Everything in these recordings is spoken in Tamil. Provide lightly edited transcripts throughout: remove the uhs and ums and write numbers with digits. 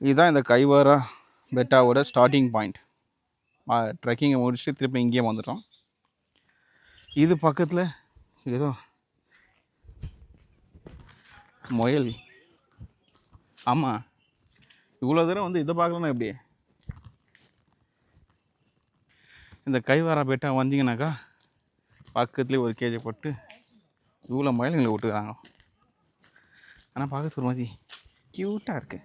இதுதான் இந்த கைவாரா பெட்டாவோட ஸ்டார்டிங் பாயிண்ட். ட்ரெக்கிங்கை முடிச்சுட்டு திருப்பி இங்கேயே வந்துட்டோம். இது பக்கத்தில் ஏதோ முயல். ஆமாம், இவ்வளோ தூரம் வந்து இதை பார்க்கலன்னா எப்படி? இந்த கைவாரா பெட்டா வந்தீங்கன்னாக்கா பக்கத்துலேயே ஒரு கேஜை போட்டு இவ்வளோ முயல்களை விட்டுக்கிறாங்க. ஆனால் பார்க்கறது ஒரு மாதிரி க்யூட்டாக இருக்கு.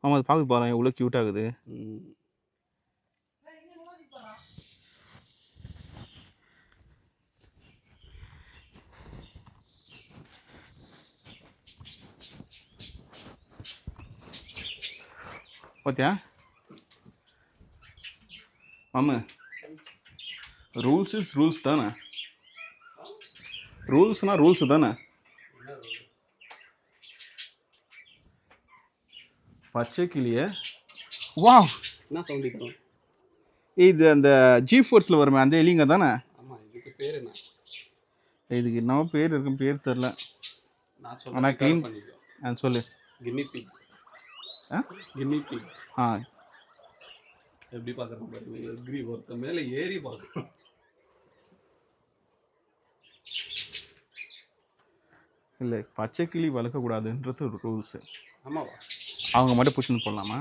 ஆமாம், அது பார்க்க போகிறேன் எவ்வளோ க்யூட்டாகுது. பார்த்தியா மாமா, ரூல்ஸ் இஸ் ரூல்ஸ் தானே. ரூல்ஸ்னால் ரூல்ஸு தானே. பச்சை கிளியை வா என்ன சவுண்ட்? இது அந்த G-Forceல வருமே அந்த எலிங்க தானே. ஆமாம், இதுக்கு பேர் என்ன? இதுக்கு என்னவோ பேர் இருக்கும், பேர் தெரில. ஆனால் க்ளீன் பண்ணி சொல்லு. கின்னி பிக். கின்னி பிக். எப்படி பார்க்குறோம் பாருங்க, எக்ரி ஒருத்த மேலே ஏறி பார்க்குறோம். இல்லை, பச்சை கிளி வளர்க்கக்கூடாதுன்றது ஒரு ரூல்ஸு. ஆமாவா? அவங்க மட்டும் பிடிச்சின்னு போடலாமா?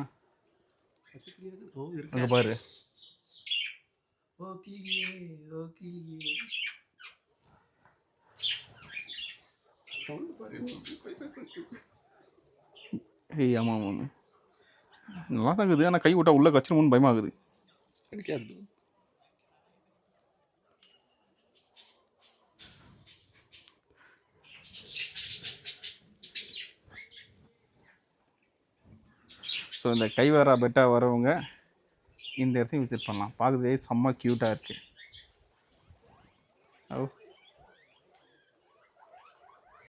அங்கே பாரு. ஏய் ஆமாம் ஆமாம், நல்லா தான் இருக்குது. ஆனால் கை விட்டா உள்ளே கச்சிருமோன்னு பயமாகுது. கிடைக்காது. ஸோ இந்த கைவாரா பெட்டா வரவங்க இந்த இடத்தையும் விசிட் பண்ணலாம். பார்க்குறதே செம்ம க்யூட்டாக இருக்குது. ஓ